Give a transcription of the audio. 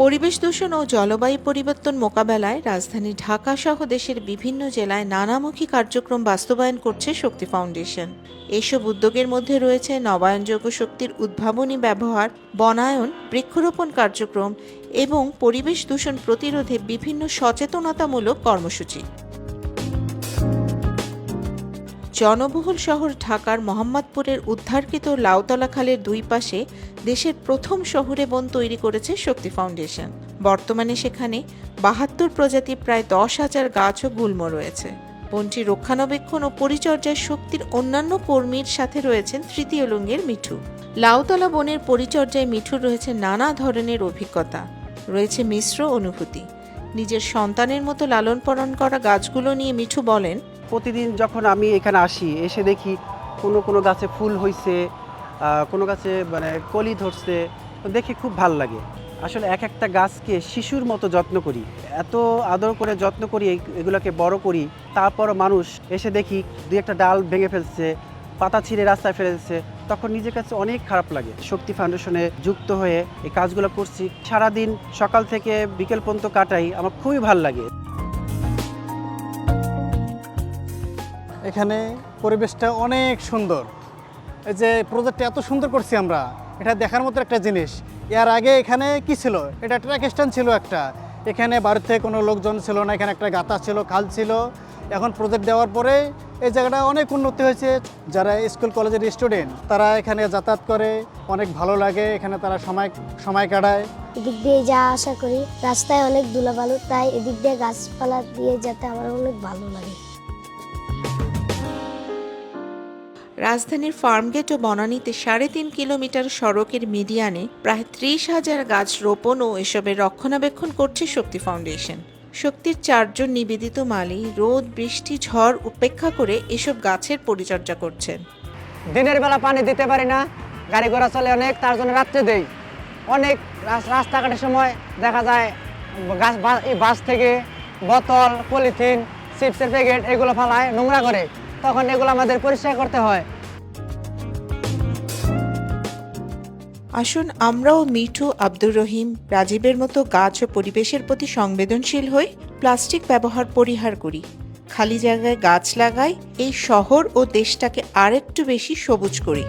পরিবেশ দূষণ ও জলবায়ু পরিবর্তন মোকাবেলায় রাজধানী ঢাকা সহ দেশের বিভিন্ন জেলায় নানামুখী কার্যক্রম বাস্তবায়ন করছে শক্তি ফাউন্ডেশন। এসব উদ্যোগের মধ্যে রয়েছে নবায়নযোগ্য শক্তির উদ্ভাবনী ব্যবহার, বনায়ন, বৃক্ষরোপণ কার্যক্রম এবং পরিবেশ দূষণ প্রতিরোধে বিভিন্ন সচেতনতামূলক কর্মসূচি। জনবহুল শহর ঢাকার মোহাম্মদপুরের উদ্ধারকৃত লাউতলা খালের দুই পাশে দেশের প্রথম শহুরে বন তৈরি করেছে শক্তি ফাউন্ডেশন। বর্তমানে সেখানে ৭২ প্রজাতির প্রায় ১০,০০০ গাছ ও গুল্ম রয়েছে। বনটি রক্ষণাবেক্ষণ ও পরিচর্যায় শক্তির অন্যান্য কর্মীর সাথে রয়েছেন তৃতীয় লিঙ্গের মিঠু। লাউতলা বনের পরিচর্যায় মিঠুর রয়েছে নানা ধরনের অভিজ্ঞতা, রয়েছে মিশ্র অনুভূতি। নিজের সন্তানের মতো লালন পালন করা গাছগুলো নিয়ে মিঠু বলেন, প্রতিদিন যখন আমি এখানে আসি, এসে দেখি কোনো গাছে ফুল হয়েছে, কোনো গাছে কলি ধরছে, দেখে খুব ভাল লাগে। আসলে এক একটা গাছকে শিশুর মতো যত্ন করি, এত আদর করে যত্ন করি, এগুলোকে বড় করি। তারপর মানুষ এসে দেখি দুই একটা ডাল ভেঙে ফেলছে, পাতা ছিঁড়ে রাস্তায় ফেলেছে, তখন নিজের কাছে অনেক খারাপ লাগে। শক্তি ফাউন্ডেশনে যুক্ত হয়ে এই কাজগুলো করছি। সারাদিন সকাল থেকে বিকেল পর্যন্ত কাটাই, আমার খুবই ভাল লাগে। এখানে পরিবেশটা অনেক সুন্দর। এই যে প্রজেক্টটা এত সুন্দর করছি আমরা, এটা দেখার মতো একটা জিনিস। এর আগে এখানে কি ছিল? এটা ট্রাক স্ট্যান্ড ছিল একটা। এখানে বাড়িতে কোনো লোকজন ছিল না, এখানে একটা গাতা ছিল, খাল ছিল। এখন প্রজেক্ট দেওয়ার পরে এই জায়গাটা অনেক উন্নতি হয়েছে। যারা স্কুল কলেজের স্টুডেন্ট তারা এখানে যাতায়াত করে, অনেক ভালো লাগে। এখানে তারা সময় কাটায়। এদিক দিয়ে যাওয়া আসা করি, রাস্তায় অনেক ধুলাবালু, তাই এদিক দিয়ে গাছপালা দিয়ে যেতে আমার অনেক ভালো লাগে। রাজধানীর ফার্মগেট ও বনানীতে ৩.৫ কিলোমিটার সড়কের মিডিয়ানে প্রায় ৩০,০০০ গাছ রোপণ ও এসবের রক্ষণাবেক্ষণ করছে শক্তি ফাউন্ডেশন। শক্তির ৪ জন নিবেদিত মালি রোদ, বৃষ্টি, ঝড় উপেক্ষা করে এসব গাছের পরিচর্যা করছেন। দিনের বেলা পানি দিতে পারি না, গাড়ি ঘোড়া চলে অনেক, তার জন্য রাত্রে দেই। অনেক রাস্তাঘাটের সময় দেখা যায় বাস থেকে বোতল, পলিথিন, চিপসের প্যাকেট এগুলো ফালায়, নোংরা করে, তখন এগুলো আমাদের পরিষ্কার করতে হয়। আসুন আমরাও মিঠু, আব্দুর রহিম, রাজীবের মতো গাছ ও পরিবেশের প্রতি সংবেদনশীল হই, প্লাস্টিক ব্যবহার পরিহার করি, খালি জায়গায় গাছ লাগাই, এই শহর ও দেশটাকে আরেকটু বেশি সবুজ করি।